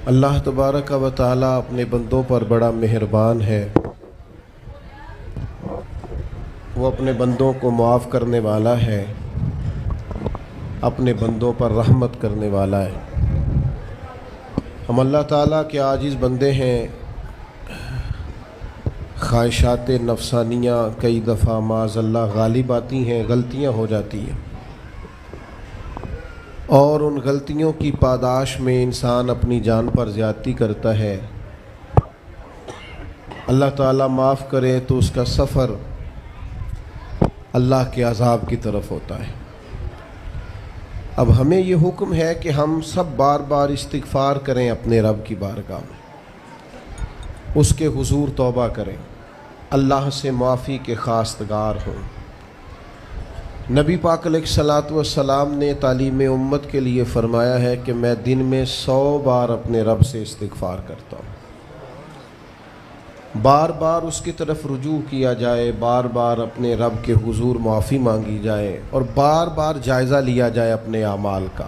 اللہ تبارک و تعالی اپنے بندوں پر بڑا مہربان ہے، وہ اپنے بندوں کو معاف کرنے والا ہے، اپنے بندوں پر رحمت کرنے والا ہے۔ ہم اللہ تعالیٰ کے عاجز بندے ہیں، خواہشات نفسانیہ کئی دفعہ معاذ اللہ غالب آتی ہیں، غلطیاں ہو جاتی ہیں، اور ان غلطیوں کی پاداش میں انسان اپنی جان پر زیادتی کرتا ہے۔ اللہ تعالیٰ معاف کرے تو اس کا سفر اللہ کے عذاب کی طرف ہوتا ہے۔ اب ہمیں یہ حکم ہے کہ ہم سب بار بار استغفار کریں اپنے رب کی بارگاہ میں، اس کے حضور توبہ کریں، اللہ سے معافی کے خواستگار ہوں۔ نبی پاک علیہ الصلوۃ والسلام نے تعلیم امت کے لیے فرمایا ہے کہ میں دن میں 100 بار اپنے رب سے استغفار کرتا ہوں۔ بار بار اس کی طرف رجوع کیا جائے، بار بار اپنے رب کے حضور معافی مانگی جائے، اور بار بار جائزہ لیا جائے اپنے اعمال کا۔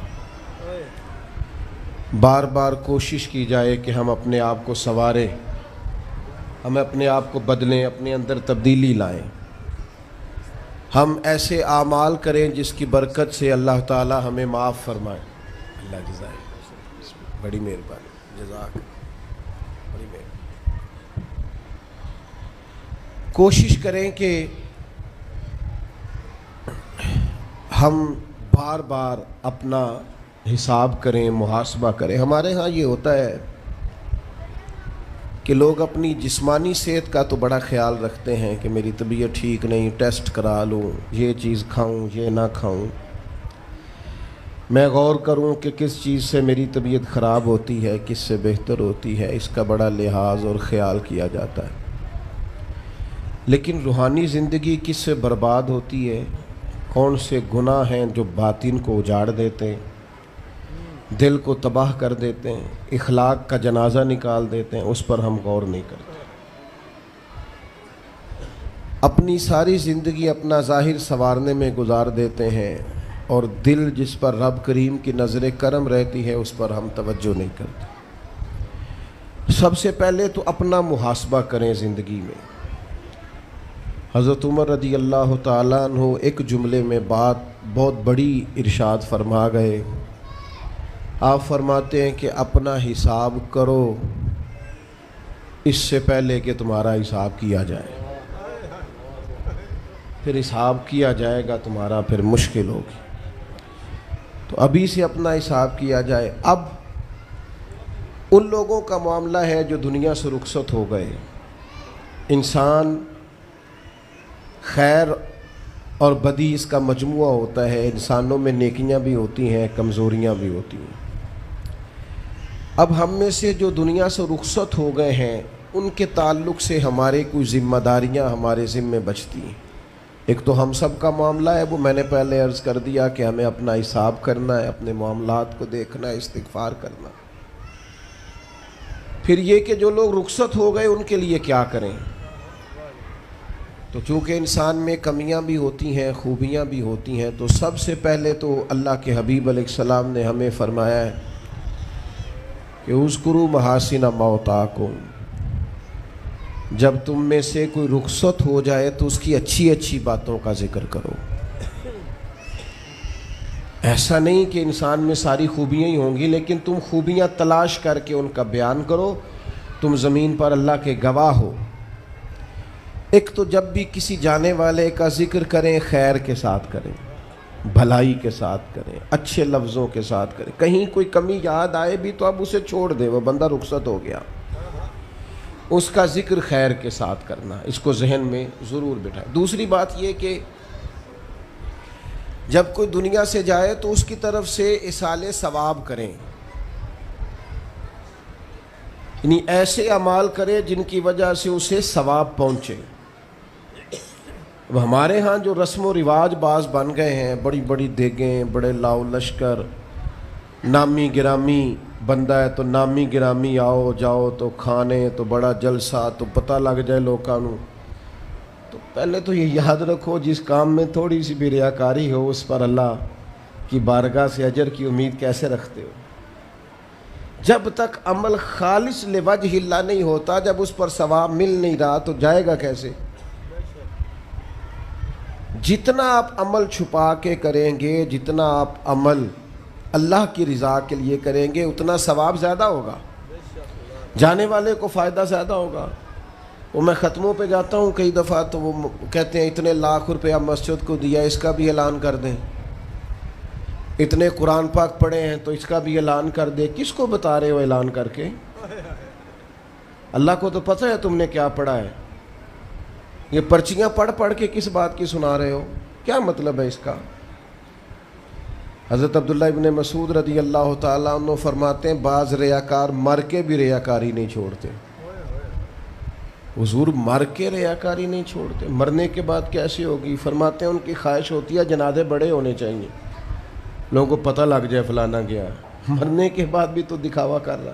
بار بار کوشش کی جائے کہ ہم اپنے آپ کو سنواریں، ہم اپنے آپ کو بدلیں، اپنے اندر تبدیلی لائیں، ہم ایسے اعمال کریں جس کی برکت سے اللہ تعالی ہمیں معاف فرمائے۔ اللہ جزائے بڑی مہربانی، جزاک بڑی مہربانی۔ کوشش کریں کہ ہم بار بار اپنا حساب کریں، محاسبہ کریں۔ ہمارے ہاں یہ ہوتا ہے کہ لوگ اپنی جسمانی صحت کا تو بڑا خیال رکھتے ہیں کہ میری طبیعت ٹھیک نہیں، ٹیسٹ کرا لوں، یہ چیز کھاؤں، یہ نہ کھاؤں، میں غور کروں کہ کس چیز سے میری طبیعت خراب ہوتی ہے، کس سے بہتر ہوتی ہے، اس کا بڑا لحاظ اور خیال کیا جاتا ہے۔ لیکن روحانی زندگی کس سے برباد ہوتی ہے، کون سے گناہ ہیں جو باطن کو اجاڑ دیتے ہیں، دل کو تباہ کر دیتے ہیں، اخلاق کا جنازہ نکال دیتے ہیں، اس پر ہم غور نہیں کرتے۔ اپنی ساری زندگی اپنا ظاہر سنوارنے میں گزار دیتے ہیں، اور دل جس پر رب کریم کی نظر کرم رہتی ہے اس پر ہم توجہ نہیں کرتے۔ سب سے پہلے تو اپنا محاسبہ کریں زندگی میں۔ حضرت عمر رضی اللہ تعالیٰ عنہ ایک جملے میں بات بہت بڑی ارشاد فرما گئے۔ آپ فرماتے ہیں کہ اپنا حساب کرو اس سے پہلے کہ تمہارا حساب کیا جائے، پھر حساب کیا جائے گا تمہارا پھر مشکل ہوگی، تو ابھی سے اپنا حساب کیا جائے۔ اب ان لوگوں کا معاملہ ہے جو دنیا سے رخصت ہو گئے۔ انسان خیر اور بدی اس کا مجموعہ ہوتا ہے، انسانوں میں نیکیاں بھی ہوتی ہیں، کمزوریاں بھی ہوتی ہیں۔ اب ہم میں سے جو دنیا سے رخصت ہو گئے ہیں ان کے تعلق سے ہمارے کوئی ذمہ داریاں ہمارے ذمے بچتی ہیں۔ ایک تو ہم سب کا معاملہ ہے، وہ میں نے پہلے عرض کر دیا کہ ہمیں اپنا حساب کرنا ہے، اپنے معاملات کو دیکھنا ہے، استغفار کرنا۔ پھر یہ کہ جو لوگ رخصت ہو گئے ان کے لیے کیا کریں۔ تو چونکہ انسان میں کمیاں بھی ہوتی ہیں، خوبیاں بھی ہوتی ہیں، تو سب سے پہلے تو اللہ کے حبیب علیہ السلام نے ہمیں فرمایا ہے کہ اذکروا محاسن موتاکم، جب تم میں سے کوئی رخصت ہو جائے تو اس کی اچھی اچھی باتوں کا ذکر کرو۔ ایسا نہیں کہ انسان میں ساری خوبیاں ہی ہوں گی، لیکن تم خوبیاں تلاش کر کے ان کا بیان کرو، تم زمین پر اللہ کے گواہ ہو۔ ایک تو جب بھی کسی جانے والے کا ذکر کریں خیر کے ساتھ کریں، بھلائی کے ساتھ کریں، اچھے لفظوں کے ساتھ کریں۔ کہیں کوئی کمی یاد آئے بھی تو اب اسے چھوڑ دے، وہ بندہ رخصت ہو گیا، اس کا ذکر خیر کے ساتھ کرنا، اس کو ذہن میں ضرور بٹھائیں۔ دوسری بات یہ کہ جب کوئی دنیا سے جائے تو اس کی طرف سے ایصال ثواب کریں، یعنی ایسے اعمال کرے جن کی وجہ سے اسے ثواب پہنچے۔ اب ہمارے ہاں جو رسم و رواج بعض بن گئے ہیں، بڑی بڑی دیگیں، بڑے لاؤ لشکر، نامی گرامی بندہ ہے تو نامی گرامی آؤ جاؤ تو کھانے تو بڑا جلسہ تو پتہ لگ جائے لوگوں کو، تو پہلے تو یہ یاد رکھو جس کام میں تھوڑی سی بھی ریاکاری ہو اس پر اللہ کی بارگاہ سے اجر کی امید کیسے رکھتے ہو؟ جب تک عمل خالص لوجہ اللہ نہیں ہوتا، جب اس پر ثواب مل نہیں رہا تو جائے گا کیسے؟ جتنا آپ عمل چھپا کے کریں گے، جتنا آپ عمل اللہ کی رضا کے لیے کریں گے، اتنا ثواب زیادہ ہوگا، جانے والے کو فائدہ زیادہ ہوگا۔ وہ میں ختموں پہ جاتا ہوں کئی دفعہ تو وہ کہتے ہیں اتنے لاکھ روپیہ مسجد کو دیا، اس کا بھی اعلان کر دیں، اتنے قرآن پاک پڑھے ہیں تو اس کا بھی اعلان کر دے۔ کس کو بتا رہے ہو اعلان کر کے؟ اللہ کو تو پتہ ہے تم نے کیا پڑھا ہے، یہ پرچیاں پڑھ پڑھ کے کس بات کی سنا رہے ہو؟ کیا مطلب ہے اس کا؟ حضرت عبداللہ ابن مسعود رضی اللہ تعالیٰ عنہ فرماتے ہیں بعض ریاکار مر کے بھی ریاکاری نہیں چھوڑتے۔ حضور مر کے ریاکاری نہیں چھوڑتے، مرنے کے بعد کیسے ہوگی؟ فرماتے ہیں ان کی خواہش ہوتی ہے جنازے بڑے ہونے چاہیے، لوگوں کو پتہ لگ جائے فلانا گیا، مرنے کے بعد بھی تو دکھاوا کر رہا۔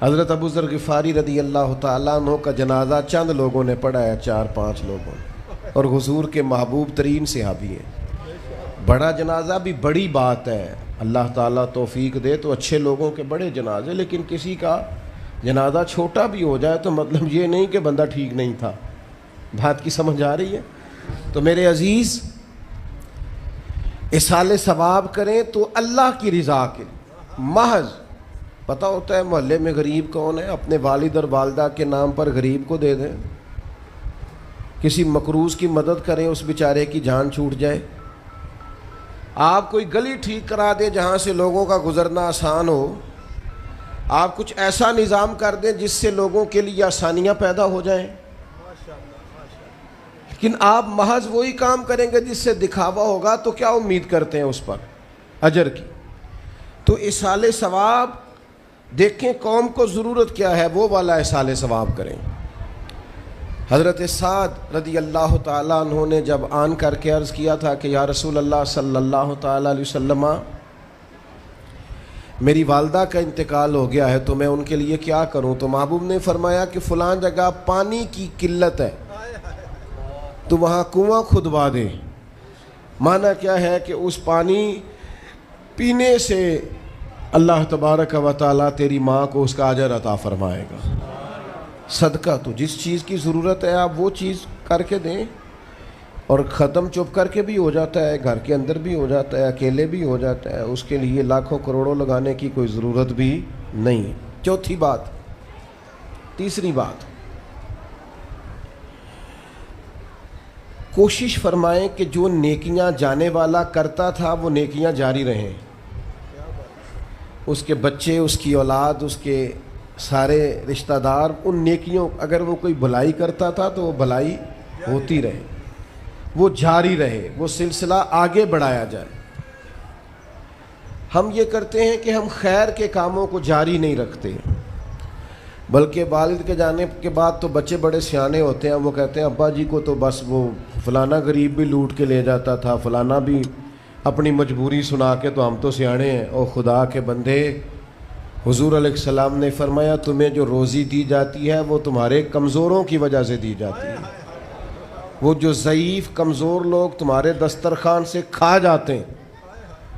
حضرت ابو ذر غفاری رضی اللہ تعالیٰ عنہ کا جنازہ چند لوگوں نے پڑھا ہے، 4-5 لوگوں نے، اور حضور کے محبوب ترین صحابی ہیں۔ بڑا جنازہ بھی بڑی بات ہے، اللہ تعالیٰ توفیق دے تو اچھے لوگوں کے بڑے جنازے، لیکن کسی کا جنازہ چھوٹا بھی ہو جائے تو مطلب یہ نہیں کہ بندہ ٹھیک نہیں تھا۔ بات کی سمجھ آ رہی ہے؟ تو میرے عزیز، اصال ثواب کریں تو اللہ کی رضا کے محض پتہ ہوتا ہے محلے میں غریب کون ہے، اپنے والد اور والدہ کے نام پر غریب کو دے دیں، کسی مقروض کی مدد کریں، اس بیچارے کی جان چھوٹ جائے۔ آپ کوئی گلی ٹھیک کرا دیں جہاں سے لوگوں کا گزرنا آسان ہو، آپ کچھ ایسا نظام کر دیں جس سے لوگوں کے لیے آسانیاں پیدا ہو جائیں، لیکن آپ محض وہی کام کریں گے جس سے دکھاوا ہوگا تو کیا امید کرتے ہیں اس پر اجر کی؟ تو اصال ثواب دیکھیں قوم کو ضرورت کیا ہے، وہ والا اصال ثواب کریں۔ حضرت سعد رضی اللہ تعالیٰ عنہ نے جب آن کر کے عرض کیا تھا کہ یا رسول اللہ صلی اللہ تعالیٰ علیہ وسلم، میری والدہ کا انتقال ہو گیا ہے تو میں ان کے لیے کیا کروں؟ تو محبوب نے فرمایا کہ فلاں جگہ پانی کی قلت ہے تو وہاں کنواں کھدوا دے۔ معنی کیا ہے کہ اس پانی پینے سے اللہ تبارک و تعالیٰ تیری ماں کو اس کا اجر عطا فرمائے گا۔ صدقہ تو جس چیز کی ضرورت ہے آپ وہ چیز کر کے دیں، اور ختم چپ کر کے بھی ہو جاتا ہے، گھر کے اندر بھی ہو جاتا ہے، اکیلے بھی ہو جاتا ہے، اس کے لیے لاکھوں کروڑوں لگانے کی کوئی ضرورت بھی نہیں ہے۔ چوتھی بات، تیسری بات، کوشش فرمائیں کہ جو نیکیاں جانے والا کرتا تھا وہ نیکیاں جاری رہیں، اس کے بچے، اس کی اولاد، اس کے سارے رشتہ دار ان نیکیوں، اگر وہ کوئی بھلائی کرتا تھا تو وہ بھلائی ہوتی رہے، وہ جاری رہے، وہ سلسلہ آگے بڑھایا جائے۔ ہم یہ کرتے ہیں کہ ہم خیر کے کاموں کو جاری نہیں رکھتے، بلکہ والد کے جانے کے بعد تو بچے بڑے سیانے ہوتے ہیں، وہ کہتے ہیں ابا جی کو تو بس وہ فلانا غریب بھی لوٹ کے لے جاتا تھا، فلانا بھی اپنی مجبوری سنا کے، تو ہم تو سیانے ہیں۔ او خدا کے بندے، حضور علیہ السلام نے فرمایا تمہیں جو روزی دی جاتی ہے وہ تمہارے کمزوروں کی وجہ سے دی جاتی ہے، وہ جو ضعیف کمزور لوگ تمہارے دسترخوان سے کھا جاتے ہیں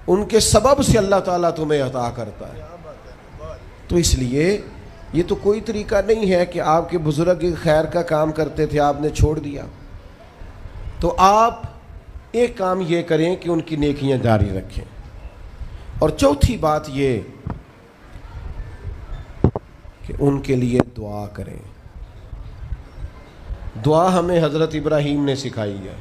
ان کے سبب سے اللہ تعالیٰ تمہیں عطا کرتا ہے۔ تو اس لیے یہ تو کوئی طریقہ نہیں ہے کہ آپ کے بزرگ خیر کا کام کرتے تھے آپ نے چھوڑ دیا، تو آپ ایک کام یہ کریں کہ ان کی نیکیاں جاری رکھیں۔ اور چوتھی بات یہ کہ ان کے لیے دعا کریں۔ دعا ہمیں حضرت ابراہیم نے سکھائی ہے،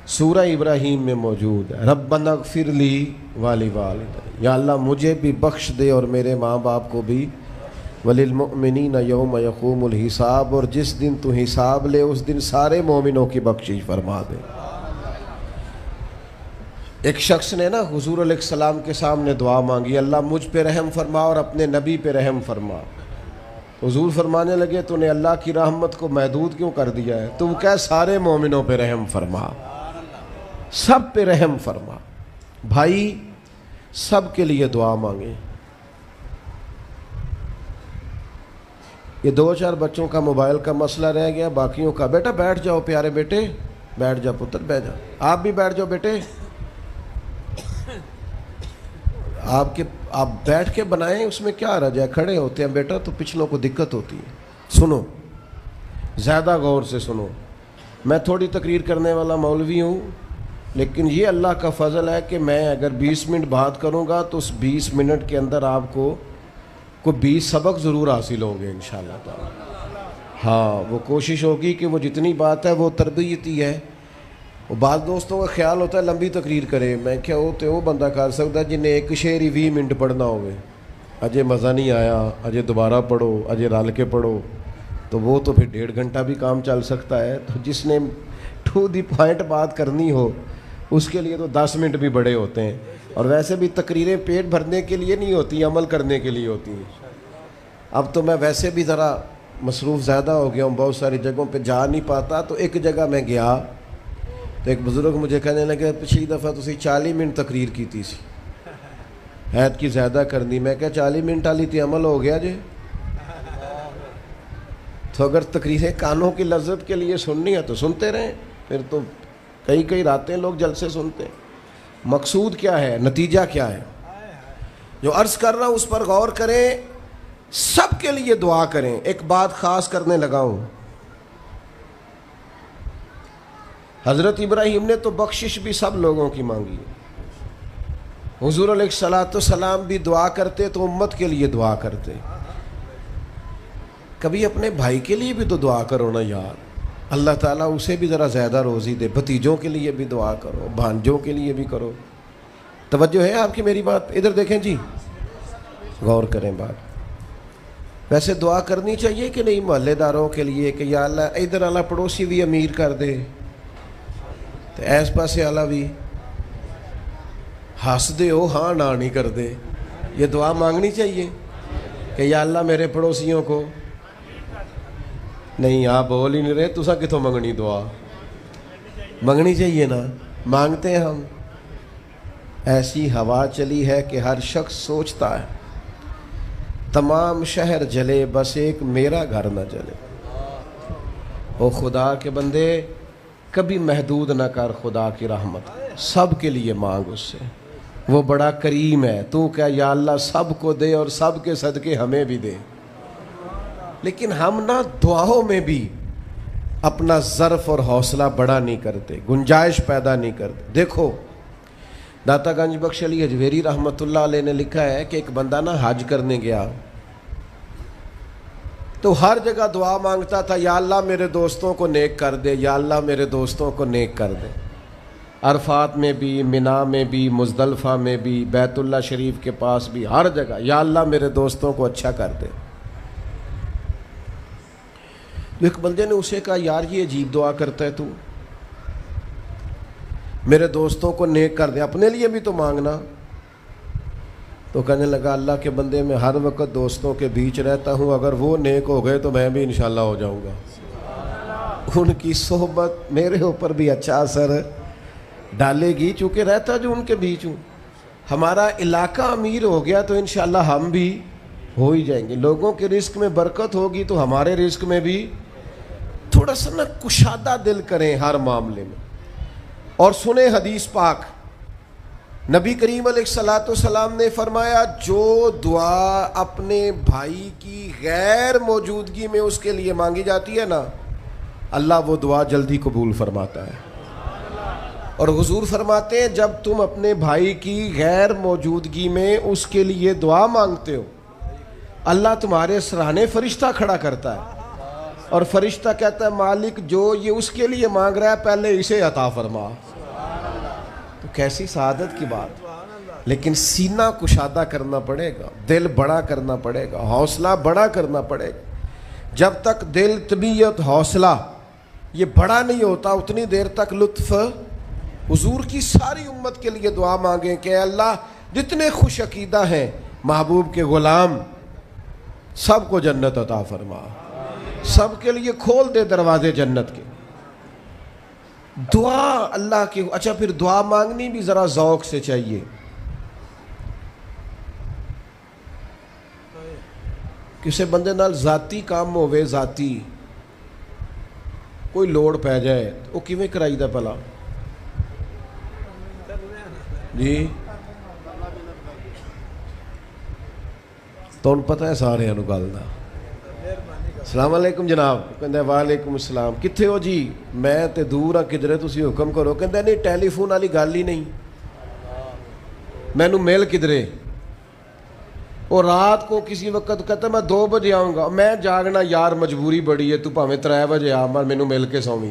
سورہ ابراہیم میں موجود ہے، ربنا اغفر لی ولوالدی، یا اللہ مجھے بھی بخش دے اور میرے ماں باپ کو بھی، وللمؤمنین یوم یقوم الحساب، اور جس دن تو حساب لے اس دن سارے مومنوں کی بخشش فرما دے۔ ایک شخص نے نا حضور علیہ السلام کے سامنے دعا مانگی، اللہ مجھ پہ رحم فرما اور اپنے نبی پہ رحم فرما۔ حضور فرمانے لگے تو نے اللہ کی رحمت کو محدود کیوں کر دیا ہے؟ تو کہہ سارے مومنوں پہ رحم فرما، سب پہ رحم فرما۔ بھائی سب کے لیے دعا مانگیں۔ یہ 2-4 بچوں کا موبائل کا مسئلہ رہ گیا، باقیوں کا بیٹا بیٹھ جاؤ، پیارے بیٹے بیٹھ جاؤ، پتر بیٹھ جاؤ، آپ بھی بیٹھ جاؤ بیٹے، آپ بیٹھ کے بنائیں، اس میں کیا رجا ہے، کھڑے ہوتے ہیں بیٹا تو پچھلوں کو دقت ہوتی ہے۔ سنو، زیادہ غور سے سنو، میں تھوڑی تقریر کرنے والا مولوی ہوں، لیکن یہ اللہ کا فضل ہے کہ میں اگر 20 منٹ بات کروں گا تو اس 20 منٹ کے اندر آپ کو 20 سبق ضرور حاصل ہوں گے انشاءاللہ تعالی۔ ہاں، وہ کوشش ہوگی کہ وہ جتنی بات ہے وہ تربیتی ہے۔ وہ بعض دوستوں کا خیال ہوتا ہے لمبی تقریر کرے، میں کیا ہوتے وہ بندہ کر سکتا ہے جنہیں ایک شعر ہی 20 منٹ پڑھنا ہوئے، اجے مزہ نہیں آیا، اجے دوبارہ پڑھو، اجے رل کے پڑھو، تو وہ تو پھر 1.5 گھنٹہ بھی کام چل سکتا ہے۔ تو جس نے ٹو دی پوائنٹ بات کرنی ہو اس کے لیے تو 10 منٹ بھی بڑے ہوتے ہیں، اور ویسے بھی تقریریں پیٹ بھرنے کے لیے نہیں ہوتی، عمل کرنے کے لیے ہوتی ہیں۔ اب تو میں ویسے بھی ذرا مصروف زیادہ ہو گیا ہوں، بہت ساری جگہوں پہ جا نہیں پاتا، تو ایک جگہ میں گیا تو ایک بزرگ مجھے کہنے لگے پچھلی دفعہ تسی 40 منٹ تقریر کی تھی سی، حید کی زیادہ کرنی۔ میں کہا 40 منٹ والی تھی، عمل ہو گیا جی۔ تو اگر تقریریں کانوں کی لذت کے لیے سننی ہے تو سنتے رہیں، پھر تو کئی راتیں لوگ جلسے سنتے ہیں۔ مقصود کیا ہے، نتیجہ کیا ہے؟ جو عرض کر رہا ہوں اس پر غور کریں، سب کے لیے دعا کریں۔ ایک بات خاص کرنے لگا ہوں، حضرت ابراہیم نے تو بخشش بھی سب لوگوں کی مانگی، حضور علیہ الصلوۃ والسلام بھی دعا کرتے تو امت کے لیے دعا کرتے۔ کبھی اپنے بھائی کے لیے بھی تو دعا کرو نا یار، اللہ تعالیٰ اسے بھی ذرا زیادہ روزی دے۔ بھتیجوں کے لیے بھی دعا کرو، بھانجوں کے لیے بھی کرو۔ توجہ ہے آپ کی میری بات؟ ادھر دیکھیں جی، غور کریں بات۔ ویسے دعا کرنی چاہیے کہ نہیں محلے داروں کے لیے کہ یا اللہ ادھر والا پڑوسی بھی امیر کر دے تو ایس پاسے والا بھی ہنس دے ہو ہاں نہ نہیں کر دے، یہ دعا مانگنی چاہیے کہ یا اللہ میرے پڑوسیوں کو۔ نہیں آپ بول ہی نہیں رہے، تسا کتوں منگنی دعا؟ منگنی چاہیے نا، مانگتے ہیں ہم۔ ایسی ہوا چلی ہے کہ ہر شخص سوچتا ہے تمام شہر جلے بس ایک میرا گھر نہ جلے۔ او خدا کے بندے کبھی محدود نہ کر خدا کی رحمت، سب کے لیے مانگ اس سے، وہ بڑا کریم ہے۔ تو کیا یا اللہ سب کو دے اور سب کے صدقے ہمیں بھی دے۔ لیکن ہم نہ دعاؤں میں بھی اپنا ظرف اور حوصلہ بڑا نہیں کرتے، گنجائش پیدا نہیں کرتے۔ دیکھو داتا گنج بخش علی اجویری رحمۃ اللہ علیہ نے لکھا ہے کہ ایک بندہ نا حج کرنے گیا تو ہر جگہ دعا مانگتا تھا، یا اللہ میرے دوستوں کو نیک کر دے، یا اللہ میرے دوستوں کو نیک کر دے۔ عرفات میں بھی، منا میں بھی، مزدلفہ میں بھی، بیت اللہ شریف کے پاس بھی، ہر جگہ یا اللہ میرے دوستوں کو اچھا کر دے۔ تو ایک بندے نے اسے کہا یار یہ عجیب دعا کرتا ہے تو، میرے دوستوں کو نیک کر دے، اپنے لیے بھی تو مانگنا۔ تو کہنے لگا اللہ کے بندے میں ہر وقت دوستوں کے بیچ رہتا ہوں، اگر وہ نیک ہو گئے تو میں بھی انشاءاللہ ہو جاؤں گا۔ ان کی صحبت میرے اوپر بھی اچھا اثر ڈالے گی چونکہ رہتا جو ان کے بیچ ہوں۔ ہمارا علاقہ امیر ہو گیا تو انشاءاللہ ہم بھی ہو ہی جائیں گے۔ لوگوں کے رزق میں برکت ہوگی تو ہمارے رزق میں بھی تھوڑا سا نا کشادہ دل کریں ہر معاملے میں۔ اور سنیں حدیث پاک، نبی کریم علیہ الصلوۃ والسلام نے فرمایا جو دعا اپنے بھائی کی غیر موجودگی میں اس کے لیے مانگی جاتی ہے نا، اللہ وہ دعا جلدی قبول فرماتا ہے۔ اور حضور فرماتے ہیں جب تم اپنے بھائی کی غیر موجودگی میں اس کے لیے دعا مانگتے ہو، اللہ تمہارے سرانے فرشتہ کھڑا کرتا ہے اور فرشتہ کہتا ہے مالک جو یہ اس کے لیے مانگ رہا ہے پہلے اسے عطا فرما۔ تو کیسی سعادت کی بات۔ لیکن سینہ کشادہ کرنا پڑے گا، دل بڑا کرنا پڑے گا، حوصلہ بڑا کرنا پڑے گا۔ جب تک دل، طبیعت، حوصلہ یہ بڑا نہیں ہوتا اتنی دیر تک لطف۔ حضور کی ساری امت کے لیے دعا مانگیں کہ اے اللہ جتنے خوش عقیدہ ہیں محبوب کے غلام سب کو جنت عطا فرما، سب کے لیے کھول دے دروازے جنت کے۔ دعا اللہ کی۔ اچھا پھر دعا مانگنی بھی ذرا ذوق سے چاہیے۔ کسی بندے نال ذاتی کام ہوئے، ذاتی کوئی لوڑ پہ جائے وہ کیویں کرائی دا پلا جی؟ تو پتہ ہے سارے گل دا۔ السلام علیکم جناب، کہندا وعلیکم السلام، کتھے ہو جی؟ میں تے دور ہاں کدھرے، تسی حکم کرو۔ کہندا نہیں ٹیلی فون والی گل ہی نہیں، مینوں مل کدھرے؟ اور رات کو کسی وقت کہتا میں 2 بجے آؤں گا، میں جاگنا یار مجبوری بڑی ہے، تو پاویں 3 بجے آ، مینوں مل کے سوویں۔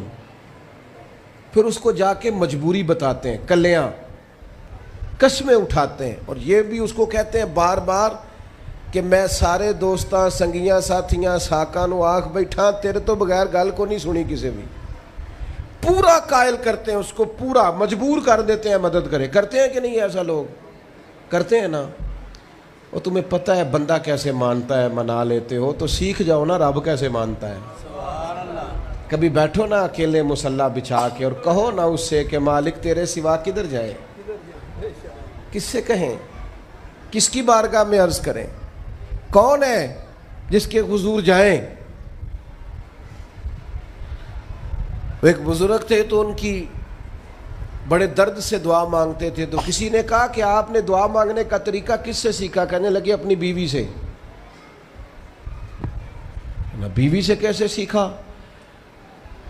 پھر اس کو جا کے مجبوری بتاتے ہیں، کلیاں قسمیں اٹھاتے ہیں، اور یہ بھی اس کو کہتے ہیں بار بار کہ میں سارے دوستاں سنگیاں ساتھیاں ساکاں نو آکھ بیٹھا، تیرے تو بغیر گل کو نہیں سنی کسی بھی۔ پورا قائل کرتے ہیں اس کو، پورا مجبور کر دیتے ہیں مدد کرے۔ کرتے ہیں کہ نہیں ایسا؟ لوگ کرتے ہیں نا۔ اور تمہیں پتہ ہے بندہ کیسے مانتا ہے، منا لیتے ہو تو سیکھ جاؤ نا رب کیسے مانتا ہے۔ کبھی بیٹھو نا اکیلے مصلی بچھا کے اور کہو نا اس سے کہ مالک تیرے سوا کدھر جائے، کس سے کہیں، کس کی بارگاہ میں عرض کریں، کون ہے جس کے حضور جائیں؟ ایک بزرگ تھے تو ان کی بڑے درد سے دعا مانگتے تھے، تو کسی نے کہا کہ آپ نے دعا مانگنے کا طریقہ کس سے سیکھا؟ کہنے لگے اپنی بیوی سے۔ بیوی سے کیسے سیکھا؟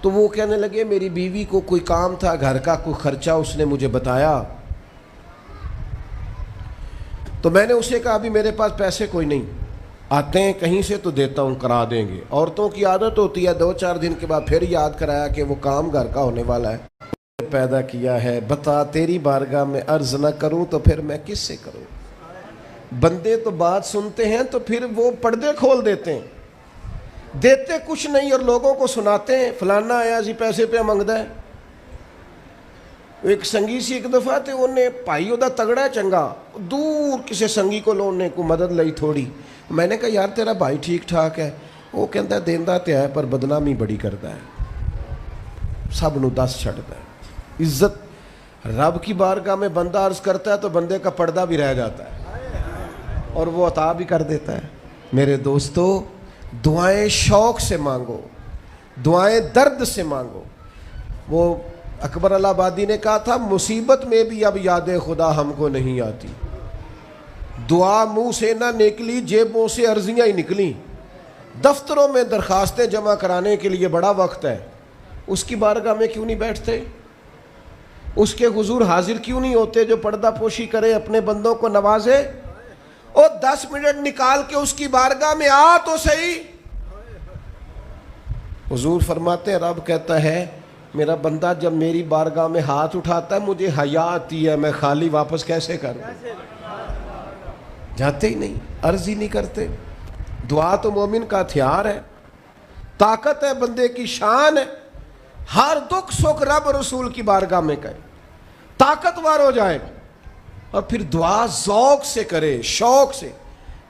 تو وہ کہنے لگے میری بیوی کو کوئی کام تھا گھر کا، کوئی خرچہ اس نے مجھے بتایا، تو میں نے اسے کہا ابھی میرے پاس پیسے کوئی نہیں، آتے ہیں کہیں سے تو دیتا ہوں، کرا دیں گے۔ عورتوں کی عادت ہوتی ہے 2-4 دن کے بعد پھر یاد کرایا کہ وہ کام گھر کا ہونے والا ہے، پیدا کیا ہے، بتا تیری بارگاہ میں عرض نہ کروں تو پھر میں کس سے کروں؟ بندے تو بات سنتے ہیں تو پھر وہ پردے کھول دیتے ہیں، دیتے کچھ نہیں اور لوگوں کو سناتے ہیں فلانا آیا جی پیسے پہ منگدا ہے۔ ایک سنگی سی ایک دفعہ تے انہیں پائی دا تگڑا ہے چنگا، دور کسی سنگی کو لونے کو مدد لئی تھوڑی، میں نے کہا یار تیرا بھائی ٹھیک ٹھاک ہے؟ وہ کہتا ہے دیندا تے ہے پر بدنامی بڑی کرتا ہے، سب نو دس چھڑتا ہے۔ عزت رب کی بارگاہ میں بندہ عرض کرتا ہے تو بندے کا پردہ بھی رہ جاتا ہے اور وہ عطا بھی کر دیتا ہے۔ میرے دوستو دعائیں شوق سے مانگو، دعائیں درد سے مانگو۔ وہ اکبر الہٰبادی نے کہا تھا مصیبت میں بھی اب یاد خدا ہم کو نہیں آتی، دعا منہ سے نہ نکلی جیبوں سے عرضیاں ہی نکلیں، دفتروں میں درخواستیں جمع کرانے کے لیے بڑا وقت ہے، اس کی بارگاہ میں کیوں نہیں بیٹھتے؟ اس کے حضور حاضر کیوں نہیں ہوتے جو پردہ پوشی کرے، اپنے بندوں کو نوازے؟ اور 10 منٹ نکال کے اس کی بارگاہ میں آ تو صحیح۔ حضور فرماتے ہیں رب کہتا ہے میرا بندہ جب میری بارگاہ میں ہاتھ اٹھاتا ہے مجھے حیا آتی ہے، میں خالی واپس کیسے کر دوں؟ جاتے ہی نہیں، عرض ہی نہیں کرتے۔ دعا تو مومن کا ہتھیار ہے، طاقت ہے بندے کی، شان ہے، ہر دکھ سکھ رب رسول کی بارگاہ میں کہے، طاقتور ہو جائے اور پھر دعا ذوق سے کرے، شوق سے۔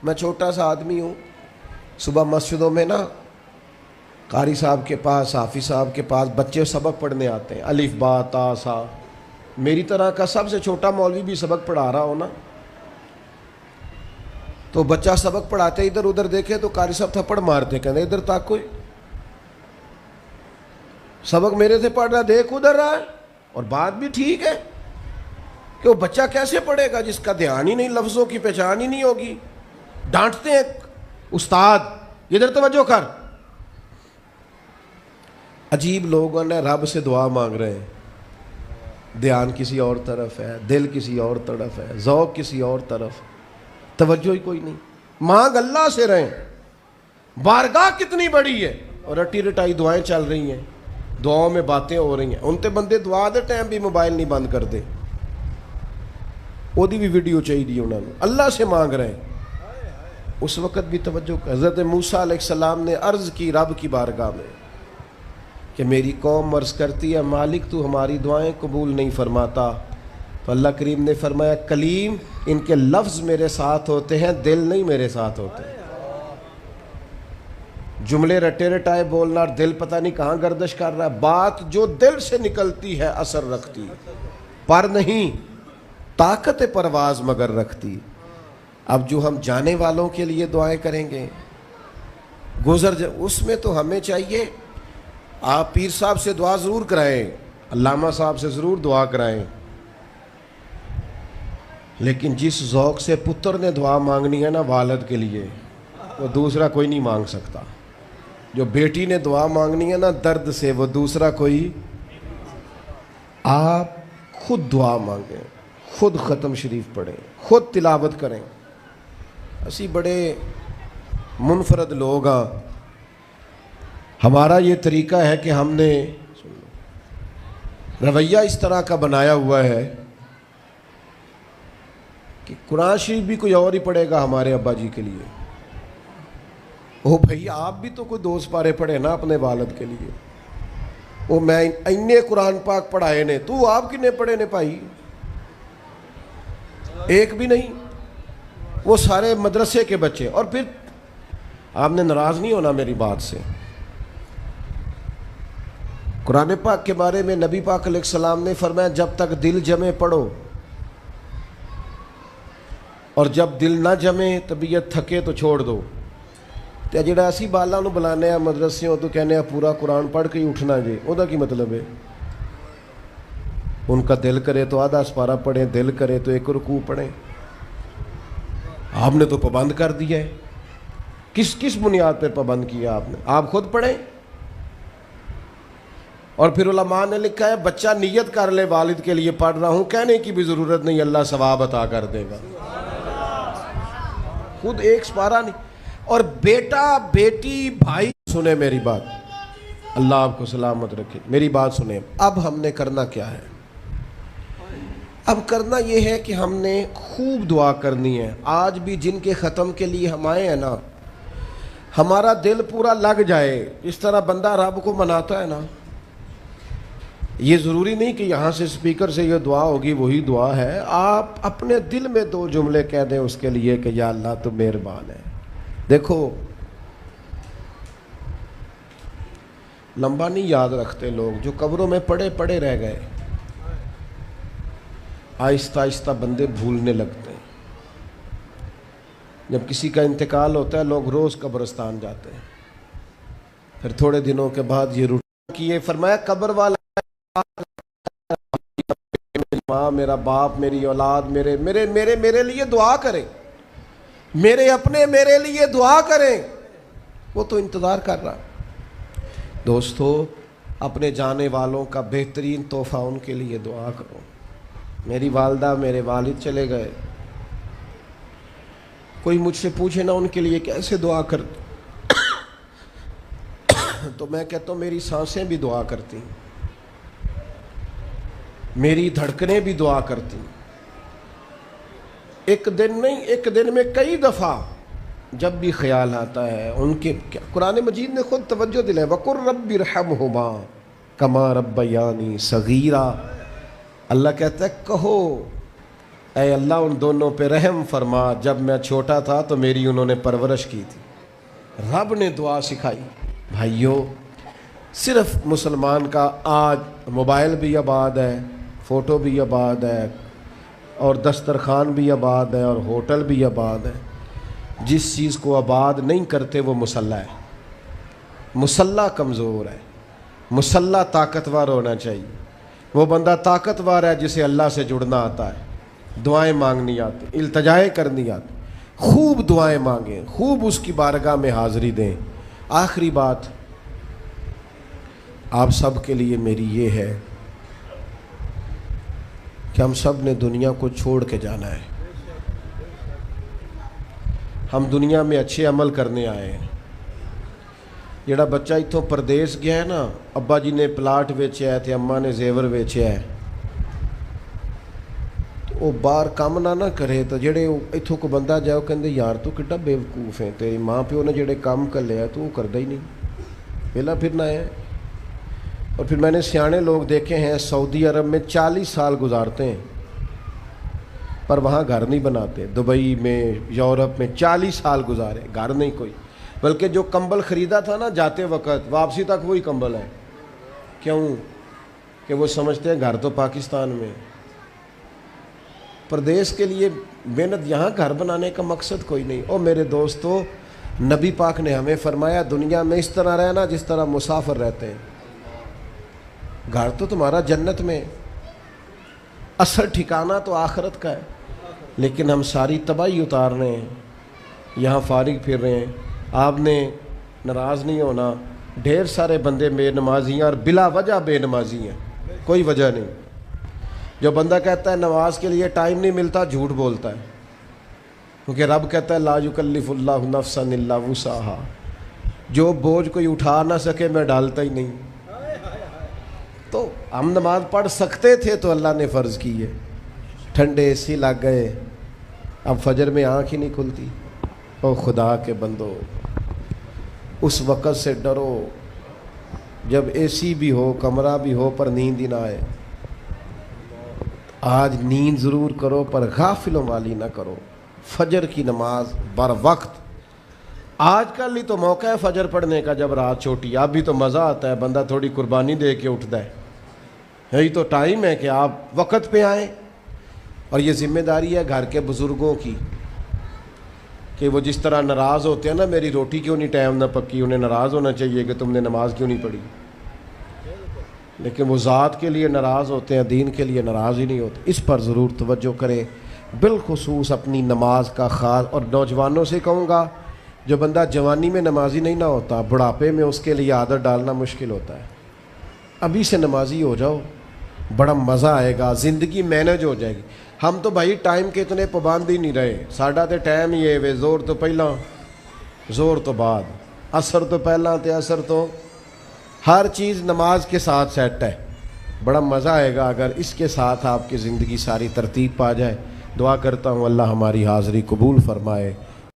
میں چھوٹا سا آدمی ہوں، صبح مسجدوں میں نا قاری صاحب کے پاس، حافظ صاحب کے پاس بچے سبق پڑھنے آتے ہیں، الف با تا سا، میری طرح کا سب سے چھوٹا مولوی بھی سبق پڑھا رہا ہو نا، تو بچہ سبق پڑھاتے ادھر ادھر دیکھے تو قاری صاحب تھپڑ مارتے، کہتے ادھر تک کوئی سبق میرے سے پڑھ رہا، دیکھ ادھر رہا ہے۔ اور بات بھی ٹھیک ہے کہ وہ بچہ کیسے پڑھے گا جس کا دھیان ہی نہیں، لفظوں کی پہچان ہی نہیں ہوگی۔ ڈانٹتے ہیں استاد ادھر توجہ کر۔ عجیب لوگوں نے رب سے دعا مانگ رہے ہیں، دھیان کسی اور طرف ہے، دل کسی اور طرف ہے، ذوق کسی اور طرف، توجہ ہی کوئی نہیں۔ مانگ اللہ سے رہیں، بارگاہ کتنی بڑی ہے اور رٹی رٹائی دعائیں چل رہی ہیں، دعاؤں میں باتیں ہو رہی ہیں۔ ان تے بندے دعا دے ٹائم بھی موبائل نہیں بند کر دے، وہ دی بھی ویڈیو چاہیے انہوں نے، اللہ سے مانگ رہے ہیں۔ اس وقت بھی توجہ کر، حضرت موسیٰ علیہ السلام نے عرض کی رب کی بارگاہ میں کہ میری قوم عرض کرتی ہے مالک تو ہماری دعائیں قبول نہیں فرماتا، تو اللہ کریم نے فرمایا کلیم ان کے لفظ میرے ساتھ ہوتے ہیں، دل نہیں میرے ساتھ ہوتے۔ جملے رٹے رٹائے بولنا اور دل پتہ نہیں کہاں گردش کر رہا ہے، بات جو دل سے نکلتی ہے اثر رکھتی، پر نہیں طاقت پرواز مگر رکھتی۔ اب جو ہم جانے والوں کے لیے دعائیں کریں گے، اس میں تو ہمیں چاہیے آپ پیر صاحب سے دعا ضرور کرائیں، علامہ صاحب سے ضرور دعا کرائیں، لیکن جس ذوق سے پتر نے دعا مانگنی ہے نا والد کے لیے، وہ دوسرا کوئی نہیں مانگ سکتا. جو بیٹی نے دعا مانگنی ہے نا درد سے، وہ دوسرا کوئی. آپ خود دعا مانگیں، خود ختم شریف پڑھیں، خود تلاوت کریں. اسی بڑے منفرد لوگ ہاں. ہمارا یہ طریقہ ہے کہ ہم نے رویہ اس طرح کا بنایا ہوا ہے کہ قرآن شریف بھی کوئی اور ہی پڑھے گا ہمارے ابا جی کے لیے. او بھائی آپ بھی تو کوئی 2 پارے پڑھے نا اپنے والد کے لیے. وہ میں اینے قرآن پاک پڑھائے نے، تو آپ کنے پڑھے نے بھائی؟ ایک بھی نہیں. وہ سارے مدرسے کے بچے. اور پھر آپ نے ناراض نہیں ہونا میری بات سے. قرآن پاک کے بارے میں نبی پاک علیہ السلام نے فرمایا جب تک دل جمے پڑھو، اور جب دل نہ جمے طبیعت تھکے تو چھوڑ دو. تو جڑا اسی بالاں نو بلانے ہیں مدرسیوں تو کہنے ہیں پورا قرآن پڑھ کے ہی اٹھنا جی، وہ کی مطلب ہے؟ ان کا دل کرے تو آدھا سپارہ پڑھیں، دل کرے تو 1 رکوع پڑھیں. آپ نے تو پابند کر دیا ہے. کس بنیاد پر پابند کیا آپ نے؟ آپ خود پڑھیں. اور پھر علماء نے لکھا ہے بچہ نیت کر لے والد کے لیے پڑھ رہا ہوں، کہنے کی بھی ضرورت نہیں، اللہ ثواب عطا کر دے گا. خود 1 سپارہ نہیں. اور بیٹا بیٹی بھائی سنیں میری بات، اللہ آپ کو سلامت رکھے. میری بات سنیں. اب ہم نے کرنا کیا ہے؟ اب کرنا یہ ہے کہ ہم نے خوب دعا کرنی ہے. آج بھی جن کے ختم کے لیے ہم آئے ہیں نا، ہمارا دل پورا لگ جائے. اس طرح بندہ رب کو مناتا ہے نا، یہ ضروری نہیں کہ یہاں سے سپیکر سے یہ دعا ہوگی وہی دعا ہے. آپ اپنے دل میں 2 جملے کہہ دیں اس کے لیے کہ یا اللہ تو مہربان ہے. دیکھو لمبا نہیں یاد رکھتے لوگ، جو قبروں میں پڑے رہ گئے. آہستہ آہستہ بندے بھولنے لگتے ہیں. جب کسی کا انتقال ہوتا ہے لوگ روز قبرستان جاتے ہیں. پھر تھوڑے دنوں کے بعد یہ روٹین کیے. فرمایا قبر والا میری ماں، میرا باپ، میری اولاد میرے میرے میرے میرے لیے دعا کریں، میرے اپنے میرے لیے دعا کریں. وہ تو انتظار کر رہا. دوستو اپنے جانے والوں کا بہترین تحفہ ان کے لیے دعا کرو. میری والدہ میرے والد چلے گئے، کوئی مجھ سے پوچھے نا ان کے لیے کیسے دعا کرتے تو میں کہتا ہوں میری سانسیں بھی دعا کرتی، میری دھڑکنیں بھی دعا کرتی. ایک دن نہیں، ایک دن میں کئی دفعہ جب بھی خیال آتا ہے ان کے. قرآن مجید نے خود توجہ دلائی وَقُلْ رَبِّ ارْحَمْهُمَا كَمَا رَبَّيَانِي صَغِيرًا. اللہ کہتا ہے کہو اے اللہ ان دونوں پہ رحم فرما، جب میں چھوٹا تھا تو میری انہوں نے پرورش کی تھی. رب نے دعا سکھائی. بھائیو صرف مسلمان کا آج موبائل بھی آباد ہے، فوٹو بھی آباد ہے، اور دسترخوان بھی آباد ہے، اور ہوٹل بھی آباد ہے. جس چیز کو آباد نہیں کرتے وہ مسلح ہے. مسلح کمزور ہے، مسلح طاقتور ہونا چاہیے. وہ بندہ طاقتور ہے جسے اللہ سے جڑنا آتا ہے، دعائیں مانگنی آتی، التجائیں کرنی آتی. خوب دعائیں مانگیں، خوب اس کی بارگاہ میں حاضری دیں. آخری بات آپ سب کے لیے میری یہ ہے کہ ہم سب نے دنیا کو چھوڑ کے جانا ہے. ہم دنیا میں اچھے عمل کرنے آئے ہیں. جڑا بچہ اتوں پردیس گیا ہے نا، ابا جی نے پلاٹ ویچیا ہے تے اماں نے زیور ویچیا ہے، تو وہ باہر کام نہ کرے تو جڑے اتوں کو بندہ جائے وہ کہندے یار تو کڈا بے وقوف ہے، تیری ماں پیو نے جڑے کام کر لیا تو وہ کردا ہی نہیں، ویلا پھرنا ہے. اور پھر میں نے سیانے لوگ دیکھے ہیں سعودی عرب میں 40 سال گزارتے ہیں پر وہاں گھر نہیں بناتے. دبئی میں، یورپ میں 40 سال گزارے، گھر نہیں کوئی. بلکہ جو کمبل خریدا تھا نا جاتے وقت واپسی تک وہی کمبل ہے. کیوں؟ کہ وہ سمجھتے ہیں گھر تو پاکستان میں. پردیس کے لیے محنت، یہاں گھر بنانے کا مقصد کوئی نہیں. اور میرے دوستو نبی پاک نے ہمیں فرمایا دنیا میں اس طرح رہنا جس طرح مسافر رہتے ہیں. گھر تو تمہارا جنت میں، اصل ٹھکانہ تو آخرت کا ہے. لیکن ہم ساری تباہی اتار رہے ہیں، یہاں فارغ پھر رہے ہیں. آپ نے ناراض نہیں ہونا. ڈھیر سارے بندے بے نمازی ہیں اور بلا وجہ بے نمازی ہیں, کوئی وجہ نہیں. جو بندہ کہتا ہے نماز کے لیے ٹائم نہیں ملتا, جھوٹ بولتا ہے, کیونکہ رب کہتا ہے لا یکلف اللہ نفسا الا وسعہا, جو بوجھ کوئی اٹھا نہ سکے میں ڈالتا ہی نہیں. تو ہم نماز پڑھ سکتے تھے تو اللہ نے فرض کی ہے. ٹھنڈے اے سی لگ گئے, اب فجر میں آنکھ ہی نہیں کھلتی. او خدا کے بندو, اس وقت سے ڈرو جب اے سی بھی ہو, کمرہ بھی ہو, پر نیند ہی نہ آئے. آج نیند ضرور کرو پر غافلوں والی نہ کرو. فجر کی نماز بر وقت. آج کل ہی تو موقع ہے فجر پڑھنے کا جب رات چھوٹی. اب بھی تو مزہ آتا ہے, بندہ تھوڑی قربانی دے کے اٹھتا ہے. یہی تو ٹائم ہے کہ آپ وقت پہ آئیں. اور یہ ذمہ داری ہے گھر کے بزرگوں کی کہ وہ جس طرح ناراض ہوتے ہیں نا, میری روٹی کیوں نہیں ٹائم نہ پکی, انہیں ناراض ہونا چاہیے کہ تم نے نماز کیوں نہیں پڑھی. لیکن وہ ذات کے لیے ناراض ہوتے ہیں, دین کے لیے ناراض ہی نہیں ہوتے. اس پر ضرور توجہ کریں, بالخصوص اپنی نماز کا خاص. اور نوجوانوں سے کہوں گا, جو بندہ جوانی میں نمازی نہیں نہ ہوتا, بڑھاپے میں اس کے لیے عادت ڈالنا مشکل ہوتا ہے. ابھی سے نمازی ہو جاؤ, بڑا مزہ آئے گا, زندگی مینج ہو جائے گی. ہم تو بھائی ٹائم کے اتنے پابند ہی نہیں رہے. ساڈا تو ٹائم ہی ہے وے, زور تو پہلا زور تو بعد, عصر تو پہلا تے عصر تو, ہر چیز نماز کے ساتھ سیٹ ہے. بڑا مزہ آئے گا اگر اس کے ساتھ آپ کی زندگی ساری ترتیب پا جائے. دعا کرتا ہوں اللہ ہماری حاضری قبول فرمائے.